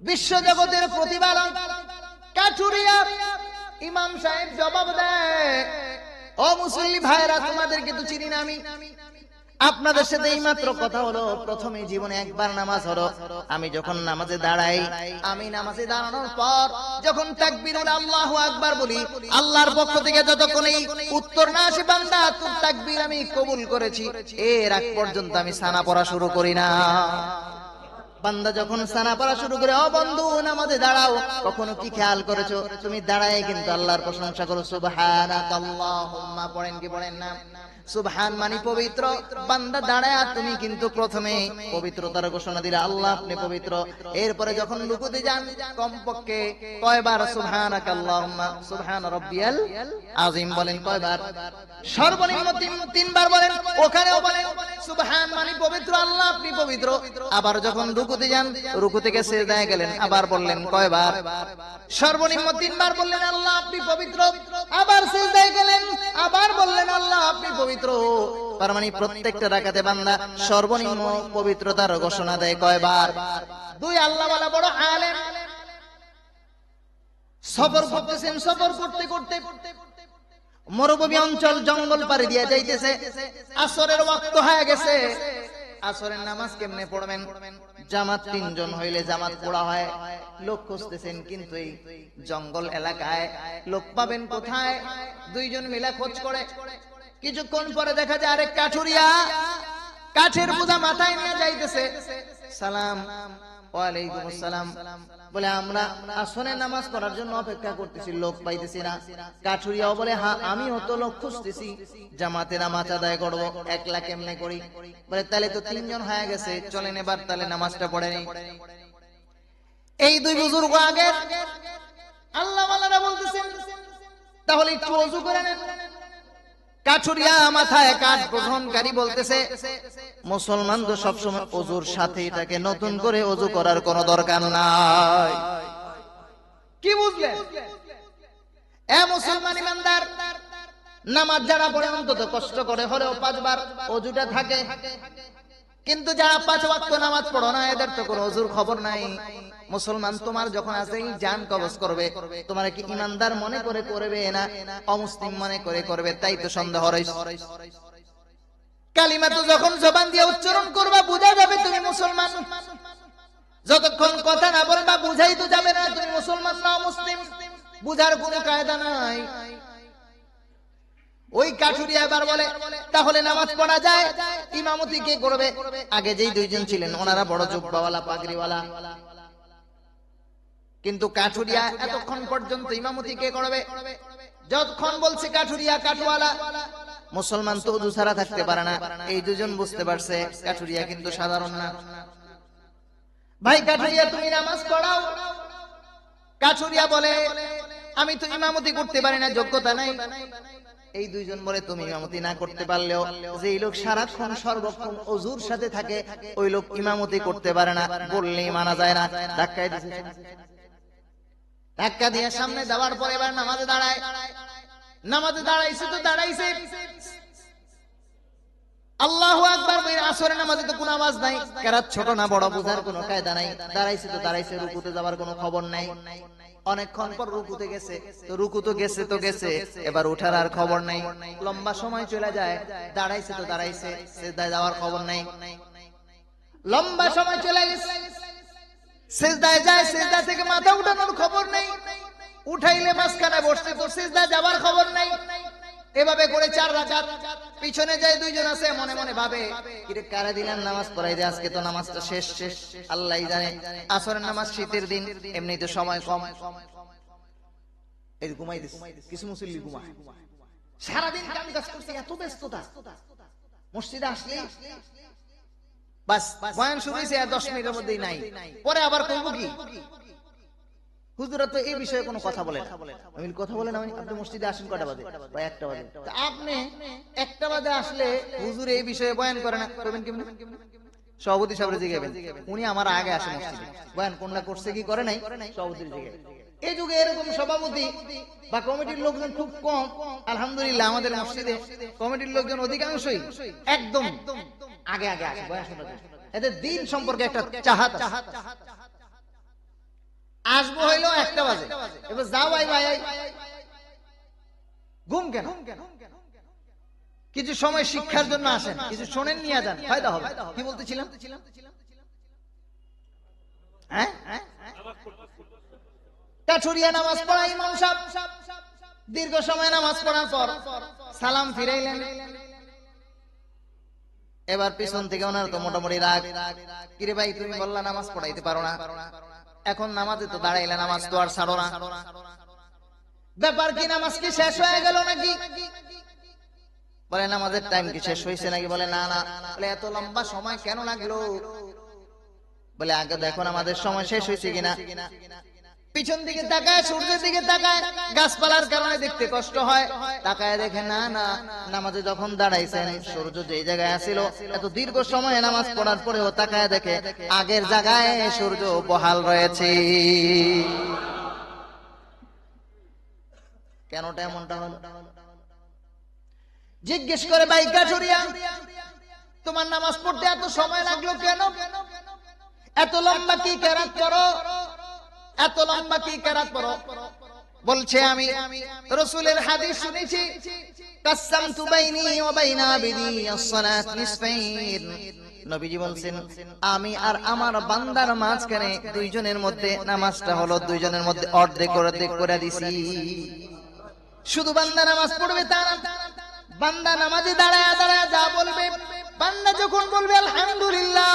বিশ্বজগতের প্রতিপালক কাঠুরিয়া ইমাম সাহেব জবাব দেয়, ও মুসল্লি ভাইরা, তোমাদেরকে তো চিনি না আমি। আপনাদের সাথে এই মাত্র কথা হলো, প্রথমে জীবনে একবার নামাজ হলো। আমি যখন নামাজে দাঁড়াই, আমি নামাজে দাঁড়ানোর পর যখন তাকবীরুল আল্লাহু আকবার বলি, আল্লাহর পক্ষ থেকে যতক্ষণ এই উত্তর না আসে বান্দা তোর তাকবীর আমি কবুল করেছি, এর আগ পর্যন্ত আমি সানা পড়া শুরু করি না। বান্দা যখন সানা পড়া শুরু করে, ও বন্ধু নামাজে দাঁড়াও, কখনো কি খেয়াল করেছো তুমি দাঁড়ায় কিন্তু আল্লাহর প্রশংসা করো, সুবহানাকাল্লাহুম্মা পড়েন কি পড়েন না? সুবহান মানে পবিত্র। বান্দা দাঁড়ায় তুমি কিন্তু প্রথমে পবিত্রতার ঘোষণা দিলে, আল্লাহ আপনি পবিত্র। এরপরে যখন রুকুতে যান কমপক্ষে কয়বার সুবহানাকাল্লাহুম্মা সুবহান রাব্বিয়াল আযীম বলেন? কয়বার? সর্বনিম্ন তিনবার বলেন। ওখানেও বলেন সুবহান মানে পবিত্র, আল্লাহ আপনি পবিত্র। আবার যখন রুকুতে যান, রুকু থেকে সিজদায় গেলেন, আবার বললেন কয়বার? সর্বনিম্ন তিনবার বললেন আল্লাহ আপনি পবিত্র। আবার সিজদায় গেলেন, আবার বললেন আল্লাহ আপনি পবিত্র। তার মানে প্রত্যেকটা রাকাতে বান্দা সর্বনিম্ন পবিত্রতার ঘোষণা দেয় কয়বার? দুই। আল্লাহওয়ালা বড় আলেম সফর করতেছেন, সফর করতে করতে মরুভূমি অঞ্চল জঙ্গল পাড়ি দিয়ে যাইতেছে, আসরের ওয়াক্ত হয়ে গেছে। আসরের নামাজ কেমনে পড়বেন? জামাত তিনজন হইলে জামাত পড়া হয়। লোক খুঁজতেছেন, কিন্তু এই জঙ্গল এলাকায় লোক পাবেন কোথায়? দুইজন মিলে খোঁজ করে। কিছুক্ষণ পরে দেখা যায় আরেক কাঠুরিয়া কাঠের বোঝা মাথায় নিয়ে যাইতেছে। সালাম, ওয়ালাইকুম আসসালাম। বলে আমরা আসরের নামাজ পড়ার জন্য অপেক্ষা করতেছি, লোক পাইতেছি না। কাঠুরিয়াও বলে হ্যাঁ আমিও তো লোক খুঁজতেছি, জামাতে নামাজ আদায় করবো, একলা কেমনে করি? বলে তাহলে তো তিনজন হয়ে গেছে, চলেন এবার তাহলে নামাজটা পড়ে নেই। এই দুই বুজুর্গ আগের আল্লাহওয়ালারা বলতেছেন তাহলে একটু ওযু করে নেন। কাঠুরিয়া মাথায় কাঠ গ্রহণকারী বলতেছে, মুসলমান তো সবসময় ওযুর সাথে এটাকে নতুন করে ওযু করার কোনো দরকার নাই। কি বুঝলেন? এ মুসলমান ইমানদার, নামাজ যারা পড়ে অন্তত কষ্ট করে হলেও 5 বার ওযুটা থাকে, কিন্তু যারা 5 ওয়াক্ত নামাজ পড়ো না এদের তো কোনো ওযুর খবর নাই। মুসলমান তোমার যখন আসে জান কবজ করবে, তোমার কি ইমানদার মনে করে করবে না অমুসলিম মনে করে করবে? তাই তো সন্দেহ রইছে। কালিমা তো যখন জবান দিয়ে উচ্চারণ করবা বোঝা যাবে তুমি মুসলমান। যতক্ষণ কথা না বলবা বুঝাই তো যাবে না তুমি মুসলমান না মুসলিম। বুঝার কোনো কায়দা নাই। ওই কাঠুরিয়া এবার বলে তাহলে নামাজ পড়া যায়, ইমামতি কে করবে? আগে যেই দুইজন ছিলেন ওনারা বড় জুব্বাওয়ালা পাগড়িওয়ালা, কিন্তু কাঠুরিয়া এতক্ষণ পর্যন্ত ইমামতি কে করবে? যতক্ষণ বলছে কাঠুরিয়া কাঠওয়ালা, মুসলমান তো ওযু ছাড়া থাকতে পারে না। এই দুজন বুঝতে পারছে কাঠুরিয়া কিন্তু সাধারণ না। ভাই কাঠুরিয়া তুমি নামাজ পড়াও। কাঠুরিয়া বলে আমি তো ইমামতি করতে পারি না, যোগ্যতা নাই। এই দুইজন বলে তুমি ইমামতি না করতে পারলেও যে লোক সারাক্ষণ সর্বক্ষণ ওযুর সাথে থাকে ওই লোক ইমামতি করতে পারে না, বললেই মানা যায় না। ধাক্কায় দিছে, ধাক্কা দিয়ে সামনে যাওয়ার পর এবার নামাজে দাঁড়ায়। নামাজে দাঁড়াইছে তো দাঁড়াইছে, আল্লাহু আকবার বলে আসরের নামাজে তো কোনো আওয়াজ নাই, কেরাত ছোট না বড় বুঝার কোনো কায়দা নাই। দাঁড়াইছে তো দাঁড়াইছে, রুকুতে যাওয়ার কোনো খবর নাই। অনেকক্ষণ পর রুকুতে গেছে, তো রুকু তো গেছে তো গেছে, এবার ওঠার আর খবর নাই। লম্বা সময় চলে যায়, দাঁড়াইছে তো দাঁড়াইছে, সিজদায় যাওয়ার খবর নাই। লম্বা সময় চলে গেছে, সিজদায় যায়, সিজদা থেকে মাথা উঠানোর খবর নেই। উঠাইলে মাঝখানে বসতে, তো সিজদায় যাওয়ার খবর নাই। এভাবে করে 4 রাকাত। পিছনে যায় দুইজন আছে, মনে মনে ভাবে কিরে কারে দিলাম নামাজ পড়াই দে, আজকে তো নামাজটা শেষ শেষ আল্লাহই জানে। আসরের নামাজ শীতের দিন, এমনিতে সময় কম। এই ঘুমাই দিস, কিছু মুসল্লি ঘুমায়। সারাদিন কাম কাজ করছে, এত ব্যস্ততা। মসজিদে আসলে বাস বয়ান শুরু হয়েছে, 10 মিনিটের মধ্যেই নাই। পরে আবার কইব কি হুজুরা তো এই বিষয়ে কোনো কথা বলে না। আমি কথা বলে না, আপনি মসজিদে আসেন কয়টা বাজে? বা 1টা বাজে। আপনি 1টা বাজে আসলে হুজুর এই বিষয়ে বয়ান করে না, করবেন কেমনে? সভাপতি সাহেবের জিগাবেন, উনি আমার আগে আসেন মসজিদে, বয়ান কোনটা করছে কি করে নাই সভাপতির জিগাবেন। এই যুগে এরকম সভাপতি বা কমিটির লোকজন খুব কম। আলহামদুলিল্লাহ আমাদের মসজিদে কমিটির লোকজন অধিকাংশই একদম আগে আগে আসে বয়ান শোনার জন্য। এদের দিন সম্পর্কে একটা চাহাত। আসবো হইলো 1টা বাজে, এবার যাও ভাই ভাই ঘুম কেন? কিছু সময় শিক্ষার জন্য আসেন, কিছু শোনেন নিয়ে যান, ফায়দা হবে। কি বলতেছিলাম? হ্যাঁ, কাঠুরিয়া নামাজ পড়া ইমাম সাহেব দীর্ঘ সময় নামাজ পড়ার পর সালাম ফিরাইলেন। এবার পিছন থেকে ওনার তো মোটামুটি রাগ, কিরে ভাই তুমি বললা নামাজ পড়াইতে পারো না, এখন নামাজে তো দাঁড়াইলে, নামাজ তো আর ছাড়ো না, ব্যাপার কি? নামাজ কি শেষ হয়ে গেল নাকি? বলে নামাজের টাইম কি শেষ হয়েছে নাকি? বলে না না। বলে এত লম্বা সময় কেন লাগলো? বলে আগে দেখো আমাদের সময় শেষ হয়েছে কিনা। পিছন দিকে তাকায়, সূর্যের দিকে তাকায়, গাছপালার কারণে দেখতে কষ্ট হয়, তাকায় দেখে না না, নামাজে যখন দাঁড়াইছেন সূর্য যেই জায়গায় আছিল, এত দীর্ঘ সময় নামাজ পড়ার পরেও তাকায় দেখে আগের জায়গায় সূর্য বহাল রয়েছে। কেনটা এমনটা হলো? জিজ্ঞেস করে ভাই কাঠুরিয়া, তোমার নামাজ পড়তে এত সময় লাগলো কেন? এত লম্বা কি কেরাত করো? এত লম্বা কি কেরাত করো? বলছে আমি রাসূলের হাদিস শুনেছি, কাসসামতু বাইনি ওয়া বাইনা আবদি as-সালাত নিসফাইন। নবীজি বলছেন আমি আর আমার বান্দার মাঝখানে দুইজনের মধ্যে নামাজটা হলো দুইজনের মধ্যে অর্ধেক করে দিছি। শুধু বান্দা নামাজ পড়বে তা না, বান্দা নামাজে দাঁড়ায় দাঁড়ায় যা বলবে, বান্দা যখন বলবে আলহামদুলিল্লাহ,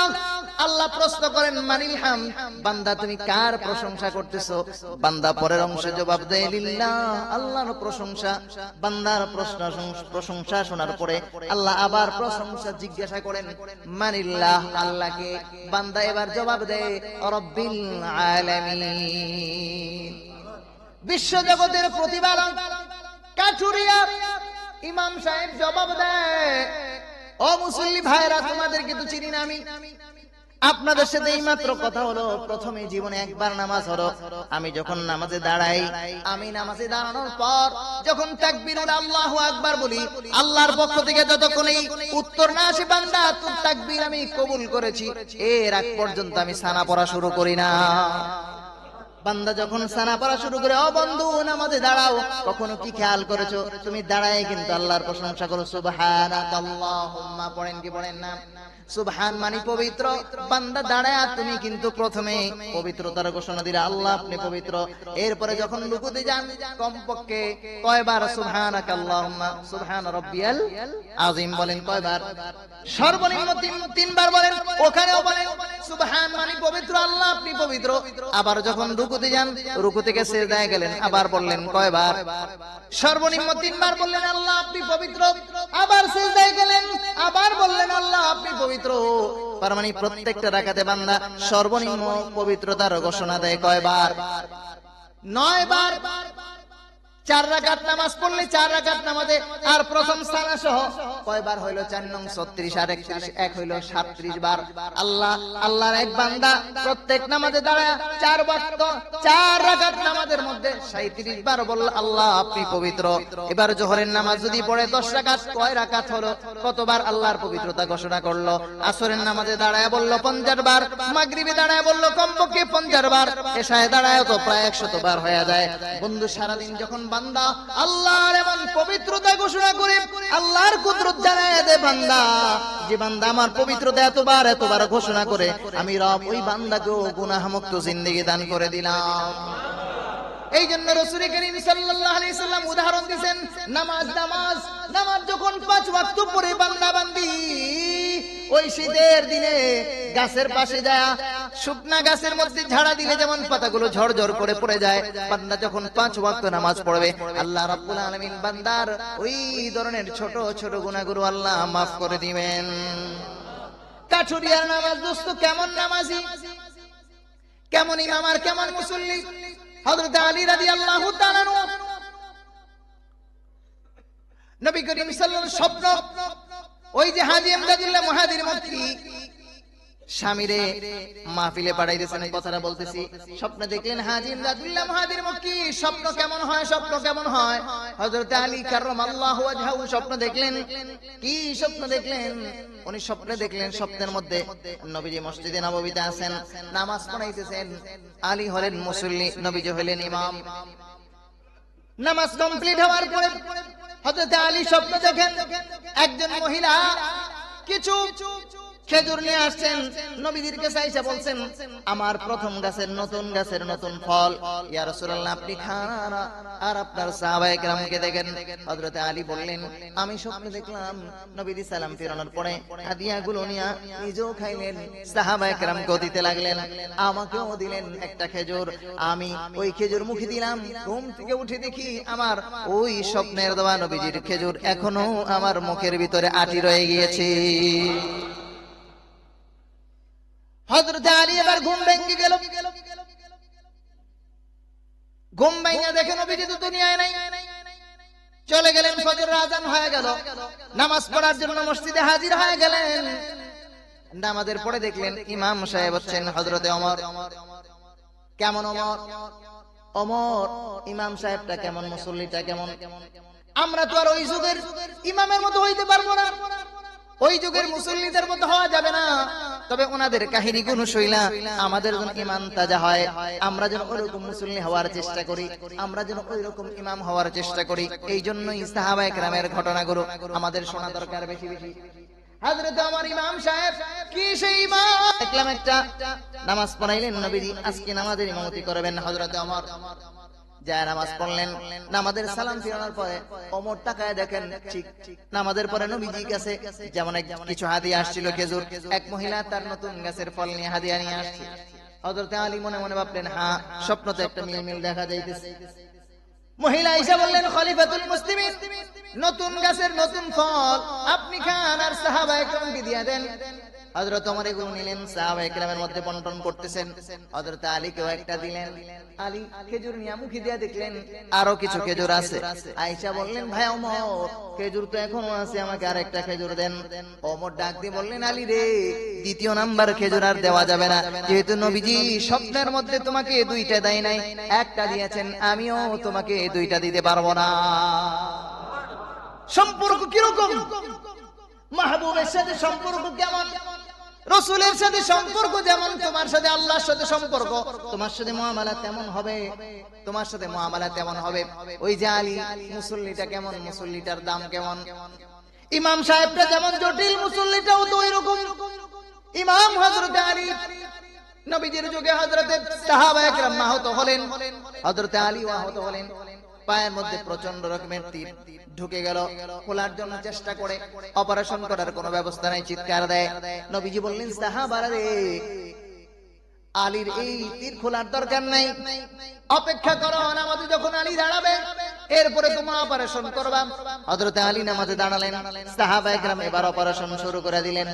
আল্লাহ প্রশ্ন করেন মানিল হামদ, বান্দা তুমি কার প্রশংসা করতেছো? বান্দা পরের অংশে জবাব দেয় লিল্লাহ, আল্লাহর প্রশংসা। বান্দার প্রশংসা শোনার পরে আল্লাহ আবার প্রশংসা জিজ্ঞাসা করেন মানিল্লাহ, আল্লাহকে। বান্দা এবার জবাব দেয় রব্বিল আলামিন, বিশ্ব জগতের প্রতিপালক। কাঠুরিয়া ইমাম সাহেব জবাব দেয়, ও মুসল্লি ভাইরা, তোমাদেরকে তো চিনি না আমি, আপনাদের সাথে এই মাত্র কথা হলো, প্রথমে জীবনে একবার নামাজ হলো। আমি যখন নামাজে দাঁড়াই, আমি নামাজে দাঁড়ানোর পর যখন তাকবীরুল আল্লাহু আকবার বলি, আল্লাহর পক্ষ থেকে যতক্ষণ এই উত্তর না আসে বান্দা তোর তাকবীর আমি কবুল করেছি, এর আগ পর্যন্ত আমি সানা পড়া শুরু করি না। বান্দা যখন সানা পড়া শুরু করে, ও বন্ধু নামাজে দাঁড়াও, কখনো কি খেয়াল করেছো তুমি দাঁড়ায় কিন্তু আল্লাহর প্রশংসা করো, সুবহানাকাল্লাহুম্মা পড়েন কি পড়েন না? সুবহান মানে পবিত্র। বান্দা দাঁড়ায় তুমি কিন্তু প্রথমে পবিত্রতার ঘোষণা দিলে আল্লাহ আপনি পবিত্র। এরপরে যখন রুকুতে যান কমপক্ষে কয়বার সুবহানাকাল্লাহুম্মা সুবহান রাব্বিয়াল আযীম বলেন? কয়বার? সর্বনিম্ন 3বার বলেন। ওখানেও বলেন সুবহান মানে পবিত্র, আল্লাহ আপনি পবিত্র। আবার যখন রুকুতে যান, রুকু থেকে সিজদায় গেলেন, আবার বললেন কয়বার? সর্বনিম্ন 3বার বললেন আল্লাহ আপনি পবিত্র। আবার সিজদায় গেলেন, আবার বললেন আল্লাহ আপনি পবিত্র। তার মানে প্রত্যেকটা রাকাতে বান্দা সর্বনিম্ন পবিত্রতার ঘোষণা দেয় কয়বার? 9 বার। 4 রাকাত নামাজ পড়লে 4 রাকাত নামাজে আর প্রথম সানা সহ কয়বার হইল? 4 নং 36 আর 31 এক হইল 37 বার। আল্লাহর এক বান্দা প্রত্যেক নামাজে দাঁড়ায় 4 ওয়াক্ত 4 রাকাত নামাজের মধ্যে 37 বার বলল আল্লাহ আপনি পবিত্র। এবার জোহরের নামাজ যদি পড়ে 10 রাকাত, কয় রাকাত হলো? কতবার আল্লাহর পবিত্রতা ঘোষণা করলো? আসরের নামাজে দাঁড়ায় বলল 50 বার, মাগরিবে দাঁড়ায় বলল কমপক্ষে 50 বার, এশায় দাঁড়ায় তো প্রায় 100 বার হয়ে যায়। বন্ধু সারাদিন যখন বান্দা আল্লাহর এমন পবিত্রতা ঘোষণা করে আল্লাহর কুদরত জানায় দে বান্দা, যে বান্দা আমার পবিত্রতা এতবার ঘোষণা করে, আমি রব ওই বান্দাকেও গুনাহমুক্ত জিন্দেগি দান করে দিলাম। এই জন্য রাসূল করিম সাল্লাল্লাহু আলাইহি সাল্লাম উদাহরণ দিয়েছেন, নামাজ যখন 5 ওয়াক্ত পড়ে বান্দা বান্দি ওই শীতের দিনে গাছের পাশে যায়, শুকনা গাছের মধ্যে ঝাড়া দিলে যেমন পাতাগুলো ঝরঝর করে পড়ে যায়, বান্দা যখন 5 ওয়াক্ত নামাজ পড়বে আল্লাহ রাব্বুল আলামিন বান্দার ওই ধরনের ছোট ছোট গুনাহগুলো আল্লাহ মাফ করে দিবেন। কাঠুরিয়ার নামাজ দোস্ত কেমন নামাজি, কেমন ইমাম আর কেমন মুসল্লি? হযরত আলী রাদিয়াল্লাহু তাআলা নবী করিম সাল্লাল্লাহু আলাইহি স্বপ্ন, ওই যে হাজী ইমদাদুল্লাহ মুহাজির মক্কি স্বামীরে মাহফিলে পাঠাইতেছেন, কথাটা বলতেছি। স্বপ্ন দেখলেন হাজী ইমদাদুল্লাহ মুহাজির মক্কি। স্বপ্ন কেমন হয়, স্বপ্ন কেমন হয়? হযরত আলী কাররামাল্লাহু ওয়াজহাহু স্বপ্ন দেখলেন। কি স্বপ্ন দেখলেন? উনি স্বপ্নে দেখলেন, স্বপ্নের মধ্যে নবীজি মসজিদে নববীতে আছেন, নামাজ পড়াইতেছেন। আলী হলেন মুসল্লি, নবীজি হলেন ইমাম। নামাজ কমপ্লিট হওয়ার পরে হযরত আলী স্বপ্ন দেখেন একজন মহিলা কিছু খেজুর নিয়ে আসছেন, নবীজির কাছে এসে বলছেন, আমার প্রথম গাছের নতুন ফল, ইয়া রাসূলুল্লাহ আপনি খান আর আপনার সাহাবায়ে কেরামকে দেখেন। হযরত আলী বললেন, আমি স্বপ্নে দেখলাম নবীজি সালাম ফিরানোর পরে হাদিয়াগুলো নিয়ে নিজেও খাইলেন, সাহাবায়ে কেরামকেও দিতে লাগলেন, আমাকেও দিলেন একটা খেজুর। আমি ওই খেজুর মুখে দিলাম, ঘুম থেকে উঠে দেখি আমার ওই স্বপ্নের দেওয়া নবীজির খেজুর এখনো আমার মুখের ভিতরে আটি রয়ে গিয়েছে। হযরত আলী এবার ঘুম ভেঙে গেল। ঘুম ভেঙে দেখেন নবীজি তো দুনিয়ায় নাই। চলে গেলেন, ফজরের আযান হয়ে গেল, নামাজ পড়ার জন্য মসজিদে হাজির হয়ে গেলেন। নামাজের পরে দেখলেন ইমাম সাহেব হচ্ছেন হযরতে ওমর। কেমন ওমর? ওমর ইমাম সাহেবটা কেমন, মুসল্লিটা কেমন? আমরা তো আর ওই যুগের ইমামের মতো হইতে পারবো না, ওই যুগের মুসল্লিদের মতো হওয়া যাবে না। তবে ওনাদের কাহিনী গুণ শৈলা আমাদের যেন ইমান তাজা হয়, আমরা যেন ওইরকম মুসল্লি হওয়ার চেষ্টা করি, আমরা যেন ওইরকম ইমাম হওয়ার চেষ্টা করি। এই জন্যই সাহাবায়ে কেরামের ঘটনাগুলো আমাদের শোনা দরকার বেশি বেশি। হযরত ওমর ইমাম সাহেব, কি সেই ইমাম? দেখলাম একটা নামাজ পড়াইলেন নবীজি, আজকে নামাজের ইমামতি করবেন হযরত ওমর। যায় নামাজ পড়লেন, নামাজের সালাম ফিরানোর পরে ওমর তাকায় দেখেন ঠিক নামাজের পরে নবীজির কাছে যেমন কিছু হাদিয়া আসছিল খেজুর, এক মহিলা তার নতুন গাছের ফল নিয়ে হাদিয়া নিয়ে আসছে। হযরত আলী মনে মনে ভাবলেন, হ্যাঁ স্বপ্নতে একটা মিল দেখা যাইতেছে। মহিলা এসে বললেন, খলিফাতুল মুসলিমিন, নতুন গাছের নতুন ফল আপনি খান আর সাহাবায়ে কেরামকে দিয়ে দেন। হযরত ওমর এগুলো নিলেন, সাহাবায়ে কেরামের মধ্যে বন্টন করতেছেন। হযরত আলীকেও একটা দিলেন। আলী খেজুর নিয়ে মুখে দিয়ে দেখলেন আরো কিছু খেজুর আছে। আয়েশা বললেন, ভাই ওমর খেজুর তো এখনো আছে, আমাকে আর একটা খেজুর দেন। ওমর ডাক দিয়ে বললেন, আলী রে, দ্বিতীয় নাম্বার খেজুর আর দেওয়া যাবে না, যেহেতু নবীজি স্বপ্নের মধ্যে তোমাকে দুইটা দেয় নাই, একটা দিয়েছেন, আমিও তোমাকে দুইটা দিতে পারবো না। সম্পর্ক কিরকম? মাহবুবের সাথে সম্পর্ক কেমন? রাসূলের সাথে সম্পর্ক যেমন, তোমার সাথে আল্লাহর সাথে সম্পর্ক, তোমার সাথে মুআমালা তেমন হবে, তোমার সাথে মুআমালা তেমন হবে। ওই যে আলী মুসল্লিটা কেমন, মুসল্লিটার দাম কেমন? ইমাম সাহেবটা যেমন জটিল, মুসল্লিটাও তো ওইরকম। ইমাম হযরত আলী, নবীজির যুগে হযরতে সাহাবায়ে কেরাম আহত হলেন, হযরত আলী আহত হলেন। পায়ের মধ্যে প্রচন্ড রকমের তীর ঢুকে গেল, খোলার জন্য চেষ্টা করে, অপারেশন করার কোনো ব্যবস্থা নাই, চিৎকার দেয়। নবীজি বললেন, সাহাবারা রে, আলীর এই তীর খোলার দরকার নাই, অপেক্ষা করো, নামাজে যখন আলী দাঁড়াবে এরপরে তোমরা অপারেশন করবা। হযরত আলী নামাজে দাঁড়ালেন, সাহাবায়ে কেরাম এবার অপারেশন শুরু করে দিলেন।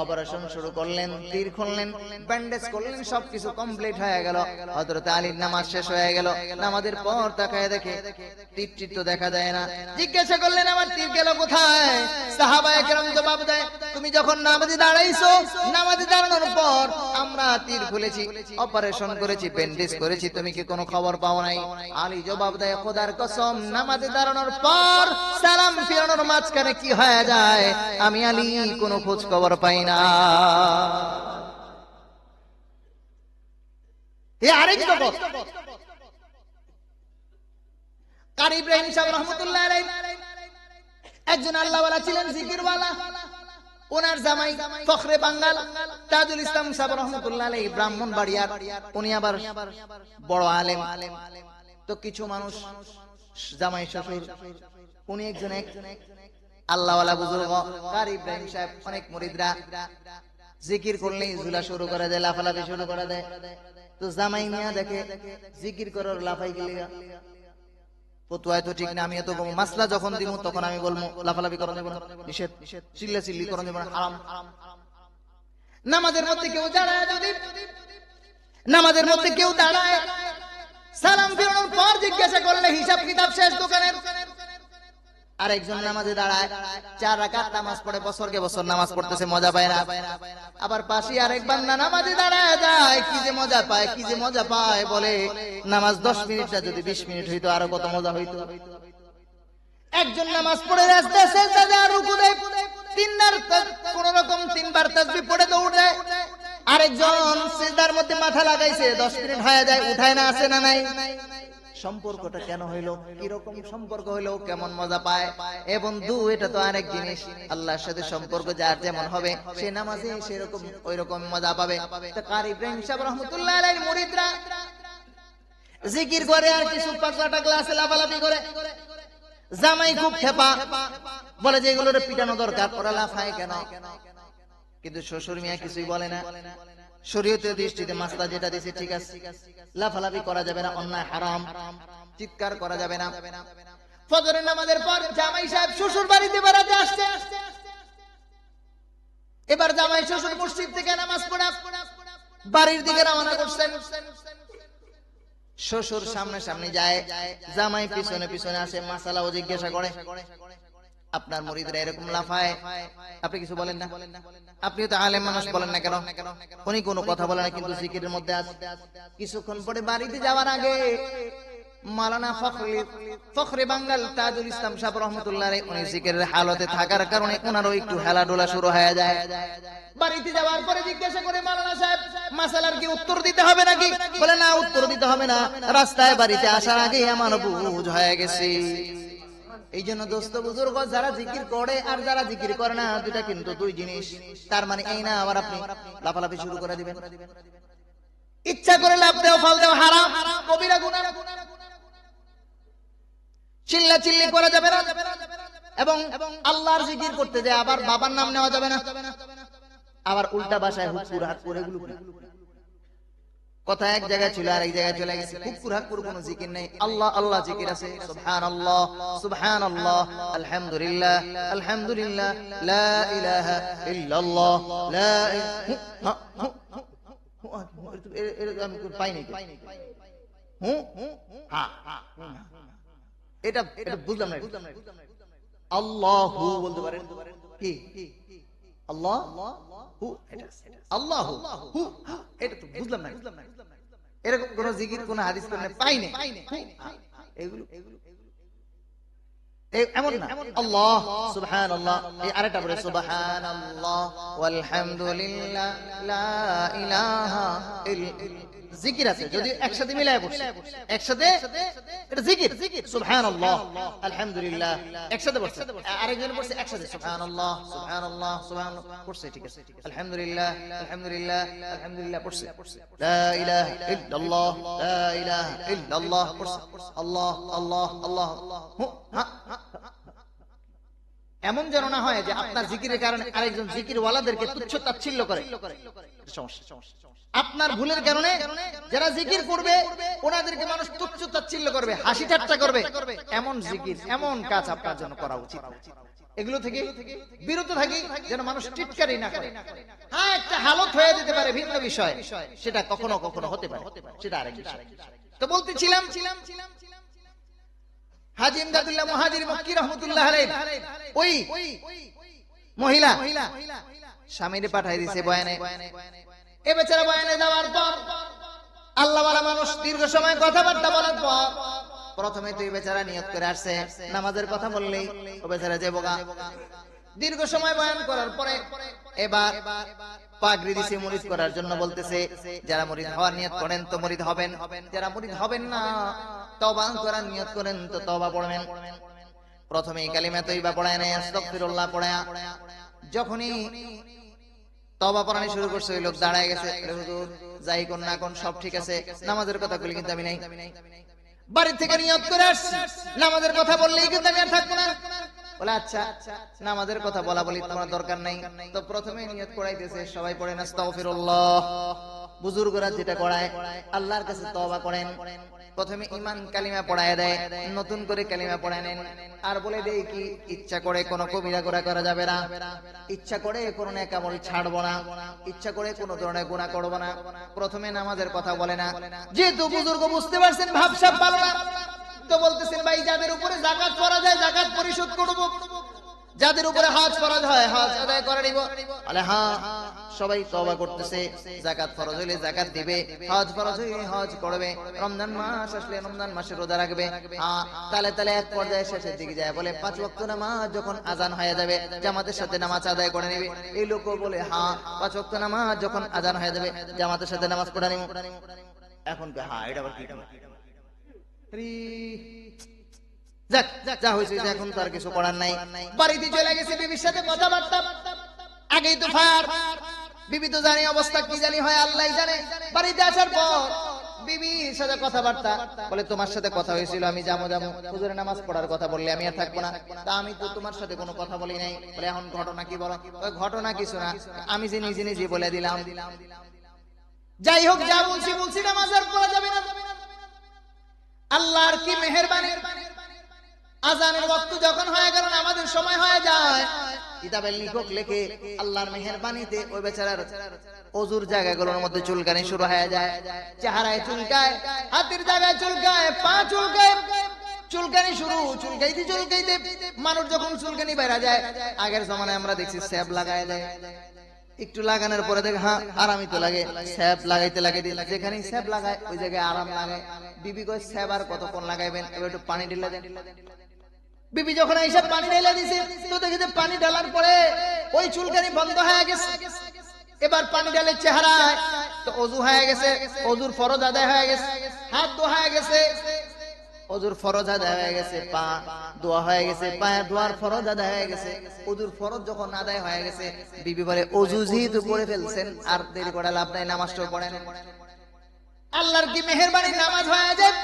অপারেশন শুরু করলেন, তীর খুললেন, ব্যান্ডেজ করলেন, সবকিছু কমপ্লিট হয়ে গেল। হযরত আলীর নামাজ শেষ হয়ে গেল। নামাজের পর তাকায় দেখে তীর তো দেখা যায় না। জিজ্ঞাসা করলেন, আমার তীর গেল কোথায়? সাহাবায়ে কেরাম জবাব দেয়, তুমি যখন নামাজে দাঁড়াইছো, নামাজে দাঁড়ানোর পর আমরা তীর খুলেছি, অপারেশন করেছি, ব্যান্ডেজ করেছি, তুমি কি কোনো খবর পাও নাই? আলী জবাব দেয়, খোদার কসম, নামাজে দাঁড়ানোর পর সালাম ফিরানোর মাঝখানে কি হয়ে যায় আমি আলী কোনো খোঁজ খবর পাই না। এ আরেক জগৎ। কারি ইব্রাহিম সাহেব রহমতুল্লাহ আলাইহি একজন আল্লাহওয়ালা ছিলেন, জিকিরওয়ালা। ওনার জামাই ফখরে বাঙ্গাল তাজুল ইসলাম সাহেব রহমতুল্লাহ আলাইহি ব্রাহ্মণবাড়িয়ার, উনি আবার বড় আলেম। তো কিছু মানুষ, জামাই শ্বশুর, উনি একজন আল্লাহওয়ালা বুজুর্গ। কারি ইব্রাহিম সাহেব অনেক মুরিদরা জিকির করলেই ঝুলা শুরু করে দেয়, লাফালাফি শুরু করে দেয়। তো জামাই মিয়া দেখে জিকির করার লাফাই গেলে ফতুয়া তো ঠিক না, আমি এত মাসলা যখন দিব তখন আমি বলবো লাফালাফি করা যাবে না, নিষেধ, চিল্লা চিল্লি করা যাবে না, হারাম। নামাজের মধ্যে কেউ দাঁড়ায়, যদি নামাজের মধ্যে কেউ দাঁড়ায়, সালাম ফিরানোর পর জিজ্ঞাসা করলে হিসাব কিতাব শেষ দোকানের। আরেকজন নামাজে দাঁড়ায় 4 রাকাত নামাজ পড়ে, বছরকে বছর নামাজ পড়তেছে, মজা পায় না। আবার পাশে আরেক বান্দা নামাজে দাঁড়ায় যায়, কি যে মজা পায়, কি যে মজা পায়, বলে নামাজ 10 মিনিটটা যদি 20 মিনিট হইতো আরো কত মজা হইতো। একজন নামাজ পড়ে রাস্তা সেজদা দেয়, রুকু দেয়, কোন রকম 3 বার তাসবিহ পড়ে দৌড় দেয়। আরেকজন সিজদার মধ্যে মাথা লাগাইছে, 10 মিনিট হয়ে যায়, উঠায় না, আছে না নাই? সম্পর্কটা কেন হইলো, কি রকম সম্পর্ক হইলো, কেমন মজা পায়? এ বন্ধু, এটা তো আরেক জিনিস। আল্লাহর সাথে সম্পর্ক যার যেমন হবে, সে নামাজে সেরকম ওই রকম মজা পাবে। তো কারি ইব্রাহিম সাহেব রাহমাতুল্লাহ আলাইহির মুরিদরা জিকির করে আর কিছু পাগলা টাগলা আছে, লাফালাফি করে। জামাই খুব খেপা, বলে যে এগুলোর পিটানো দরকার, ওরা লাফায় কেন? কিন্তু শ্বশুর মিয়া কিছুই বলে না। শরীয়তের দৃষ্টিতে মাসলা যেটা দিয়েছে ঠিক আছে, লাফালাফি করা যাবে না, অন্যায় হারাম, চিৎকার করা যাবে না। ফজরের নামাজের পর জামাই সাহেব শ্বশুর বাড়িতে বেড়াতে আসছে। এবার জামাই শ্বশুর মসজিদ থেকে নামাজ পড়া বাড়ির দিকে রওনা করছেন। শ্বশুর সামনে সামনে যায়, জামাই পিছনে পিছনে আসে, মাসালাও জিজ্ঞাসা করে। আপনার মুরিদরা এরকম লাফায়, আপনি কিছু বলেন না? আপনিও তো আলেম মানুষ, বলেন না কেন? উনি কোনো কথা বলে না, কিন্তু জিকিরের মধ্যে আছে। কিছুক্ষণ পরে বাড়িতে যাওয়ার আগে মাওলানা ফখরে বাঙ্গাল তাজুল ইসলাম সাহেব রাহমাতুল্লাহ আলাইহি, উনি জিকিরের হালতে থাকার কারণে ওনারও একটু হেলাডোলা শুরু হয়ে যায়। বাড়িতে যাওয়ার পরে জিজ্ঞাসা করে, মাওলানা সাহেব মাসালার কি উত্তর দিতে হবে নাকি? বলে না, উত্তর দিতে হবে না, রাস্তায় বাড়িতে আসার আগে আমার বুঝ হয়ে গেছে। এই জন্য দোস্ত বুজুর্গ, যারা জিকির করে আর যারা জিকির করে না, দুটা কিন্তু দুই জিনিস। তার মানে এই না আবার আপনি লাফালাফি শুরু করে দিবেন। ইচ্ছা করে লাফ দেওয়া, ফাল দেওয়া হারাম, কবিরা গুনাহ। চিল্লা চিল্লি করা যাবে না, এবং আল্লাহর জিকির করতে যায় আবার বাবার নাম নেওয়া যাবে না। আবার উল্টা ভাষায় হুকুর হাকুর, এগুলো কথা এক জায়গায় ছিল আর এক জায়গায় চলে গেছে। হুকুর হাকুর কোনো জিকির নেই, আল্লাহ আল্লাহ জিকির আছে। সুবহানাল্লাহ সুবহানাল্লাহ, আলহামদুলিল্লাহ আলহামদুলিল্লাহ, লা ইলাহা ইল্লাল্লাহ, লা আমি পাই নাই। এটা বুঝলাম না। আল্লাহু বলতে পারেন কি? আল্লাহ হু, আল্লাহ হু, এটা তো বুঝলাম না। এরকম কোন জিকির কোন হাদিস কোরআনে পাই নাই। এগুলো এমন না। আল্লাহ সুবহানাল্লাহ, এই আরেকটা বলে সুবহানাল্লাহ ওয়াল হামদুলিল্লাহ, লা ইলাহা ইল্লাল্লাহ। জিকির আছে, যদি একসাথে মিলায় পড়ছে, একসাথে এটা জিকির। সুবহানাল্লাহ আলহামদুলিল্লাহ একসাথে পড়ছে, আরেকজন পড়ছে একসাথে সুবহানাল্লাহ সুবহানাল্লাহ সুবহানাল্লাহ পড়ছে, ঠিক আছে। আলহামদুলিল্লাহ আলহামদুলিল্লাহ আলহামদুলিল্লাহ পড়ছে, লা ইলাহা ইল্লাল্লাহ, লা ইলাহা ইল্লাল্লাহ পড়ছে, আল্লাহ আল্লাহ আল্লাহ। এমন যেন না হয় যে আপনার জিকিরের কারণে আরেকজন জিকির ওয়ালাদেরকে তুচ্ছ তাচ্ছিল্য করে। আপনার ভুলের কারণে যারা জিকির করবে ওনাদেরকে মানুষ তুচ্ছ তাচ্ছিল্য করবে, হাসি ঠাট্টা করবে। এমন জিকির, এমন কাজ আপনার জন্য করা উচিত। এগুলো থেকে বিরত থাকি, যেন মানুষ টিটকারি না করে। হ্যাঁ, একটা হালত হয়ে যেতে পারে, ভিন্ন বিষয়, সেটা কখনো কখনো হতে পারে, সেটা আরেক বিষয়। তো বলতেছিলাম, হাজী ইমদাদুল্লাহ মুহাজির মক্কি রাহমাতুল্লাহ আলাইহি, ওই মহিলা স্বামীরে পাঠাই দিয়েছে বয়ানে। এ বেচারা বয়ানে যাওয়ার পর আল্লাহওয়ালা মানুষ দীর্ঘ সময় কথাবার্তা বলার পর প্রথমে তুই বেচারা নিয়ত করে আসছে, নামাজের কথা বললেই ও বেচারা যে বোকা। দীর্ঘ সময় বয়ান করার পরে এবার পাগড়ি দিছে মুরিদ করার জন্য, বলতেছে যারা মুরিদ হওয়ার নিয়ত করেন তো মুরিদ হবেন, যারা মুরিদ হবেন না তওবা করার নিয়ত করেন তো তওবা পড়বেন। প্রথমে কালিমা তয়্যিবা পড়ায় না, আস্তাগফিরুল্লাহ পড়ায়া যখনই তওবা পড়ানি শুরু করছে, ওই লোক দাঁড়ায় গেছে, হুজুর যাই কোন না কোন সব ঠিক আছে, নামাজের কথা বলি কিন্তু আমি নাই। বাড়ি থেকে নিয়ত করে আসছি, নামাজের কথা বললেই কিন্তু আমি আর থাকবো না। বলে আচ্ছা, নামাজের কথা বলা বলি তোমার দরকার নাই। তো প্রথমে নিয়ত করাইতেছে, সবাই পড়েন আস্তাগফিরুল্লাহ। বুজুর্গরা যেটা করায়, আল্লাহর কাছে তওবা করেন। প্রথমে ঈমান কালিমা পড়ায় দেয়, নতুন করে কালিমা পড়ায় নেন, আর বলে দেয় কি ইচ্ছা করে কোনো কবিরা গুনাহ করা যাবে না, ইচ্ছা করে কোনো নেক আমল ছাড়বো না, ইচ্ছা করে কোনো ধরনের গুনাহ করব না। প্রথমে নামাজের কথা বলে না, যেহেতু বুজুর্গ বুঝতে পারছেন ভাবসাব ভালো না, তো বলতেছেন ভাই যাদের উপরে যাকাত ফরজ হয় যাকাত পরিশোধ করব, যাদের উপরে হজ ফরজ হয় হজ আদায় করে নিব। বলে হ্যাঁ, সবাই তওবা করতেছে, যাকাত ফরজ হইলে যাকাত দিবে, হজ ফরজ হইলে হজ করবে, রমজান মাস আসলে রমজান মাসে রোজা রাখবে। তালে তালে এক পর্যায়ে শেষের দিকে যায় বলে 5 ওয়াক্ত নামাজ যখন আজান হয়ে যাবে জামাতের সাথে নামাজ আদায় করে নেবে। এই লোকও বলে হ্যাঁ, 5 ওয়াক্ত নামাজ যখন আজান হয়ে যাবে জামাতের সাথে নামাজ পড়ে নিব। এখন হ্যাঁ, এটা আবার কি যাক যা হয়েছে এখন তো আর কিছু করার নাই। বাড়িতে চলে গেছে, বিবির সাথে কথাবার্তা, আগেই তো ফায়ার, বিবি তো জানি অবস্থা কি জানি হয় আল্লাহ জানে। বাড়িতে আসার পর বিবির সাথে কথাবার্তা, বলে তোমার সাথে কথা হয়েছিল আমি যাবো, হুজুরের নামাজ পড়ার কথা বললে আমি আর থাকবো না, তা আমি তো তোমার সাথে কোনো কথা বলি নাই। বলে এখন ঘটনা কি বলো? ঘটনা কিছু না, আমি যে নিজে নিজে বলে দিলাম। যাই হোক, যা বলছি নামাজ আর পড়া যাবে না। আল্লাহর কি মেহেরবানি, আজানের ওয়াক্ত যখন হয়ে গেল নামাজের সময় হয়ে যায়, কিতাবের লেখক লেখে আল্লাহর মেহেরবানিতে ওই বেচারার ওযুর জায়গাগুলোর মধ্যে চুলকানি শুরু হয়ে যায়, চেহারায় চুলকায়, হাতের জায়গায় চুলকায়, পা চুলকায়, চুলকানি শুরু, চুলকাইতে মানুষ যখন চুলকানি বেড়া যায়, আগের জমানায় আমরা দেখছি স্যাপ লাগায় দেয়, একটু লাগানোর পরে দেখ হ্যাঁ আরামই তো লাগে, স্যাপ লাগাইতে লাগে, যেখানে স্যাপ লাগায় ওই জায়গায় আরাম লাগে। বিবি কয় স্যাপ আর কতক্ষণ লাগাইবেন, এবার একটু পানি ঢেলে দেন। বিবি যখন এইসব পানি ঢেলে দিছে তো দেখি যে পানি ঢালার পরে ওই চুলকানি বন্ধ হয়ে গেছে। এবার পানি ঢালে চেহারায়, তো ওযু হয়ে গেছে, ওযুর ফরজ আদায় হয়ে গেছে, হাত ধোয়া হয়ে গেছে, ওযুর ফরজ আদায় হয়ে গেছে, পা ধোয়া হয়ে গেছে, পায়ের ধোয়ার ফরজ আদায় হয়ে গেছে। ওযুর ফরজ যখন আদায় হয়ে গেছে, বিবি বলে ওযু যেহেতু করে ফেলছেন আর দেরি করে লাভ নাই, নামাজটাও পড়েন। আল্লাহর কি মেহেরবানি, নামাজ হয়ে যায়।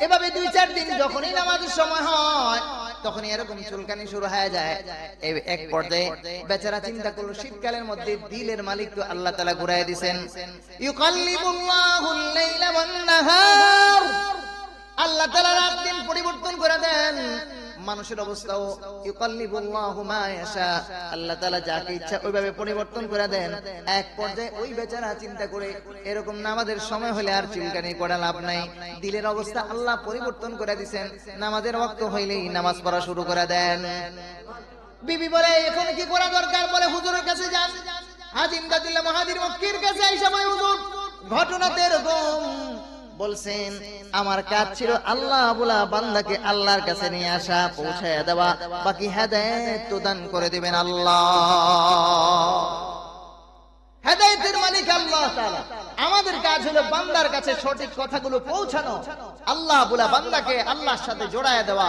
এভাবে 2-4 দিন যখনই নামাজের সময় হয় তখনই এরকম চুলকানি শুরু হয়ে যায়। এক পর্যায়ে বেচারা চিন্তা করলো শীতকালের মধ্যে দিলের মালিক তো আল্লাহ তাআলা ঘুরায় দিবেন। ইউকাল্লিবুল্লাহুল লাইলা ওয়ান নাহার, আল্লাহ তাআলা রাত দিন পরিবর্তন করে দেন। মানুষের অবস্থাও ইউকাল্লিবুল্লাহু মা ইয়াশা, আল্লাহ তাআলা যাকে ইচ্ছা ওইভাবে পরিবর্তন করে দেন। এক পর্যায়ে ওই বেচারা চিন্তা করে এরকম নামাজের সময় হলে আর চুলকানি করা লাভ নাই, দিলের অবস্থা আল্লাহ পরিবর্তন করে দিবেন, নামাজের ওয়াক্ত হইলেই নামাজ পড়া শুরু করে দেন। বিবি বলে এখন কি করা দরকার? বলে হুজুরের কাছে যান, হাজি ইমদাদুল্লাহ মুহাজির মক্কির কাছে আইসা বলে হুজুর ঘটনাতে এরকম বলছেন, আমার কাজ ছিল আল্লাহ বলা বান্দাকে আল্লাহর কাছে নিয়ে আসা, পৌঁছায় দেওয়া, বাকি হেদায়েত তো দান করে দিবেন আল্লাহ। হেদায়েতের মালিক আল্লাহ তাআলা, আমাদের কাজ হলো বান্দার কাছে সঠিক কথাগুলো পৌঁছানো, আল্লাহ বলা বান্দাকে আল্লাহর সাথে জোড়ায় দেওয়া।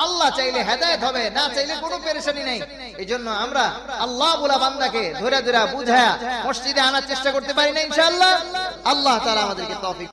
আল্লাহ চাইলে হেদায়েত হবে, না চাইলে কোনো পেরেশানি নেই। এজন্য আমরা আল্লাহ বলা বান্দাকে ধরে ধরে বুঝায়া মসজিদে আনার চেষ্টা করতে পারি না ইনশাআল্লাহ। আল্লাহ তাআলা আমাদেরকে তৌফিক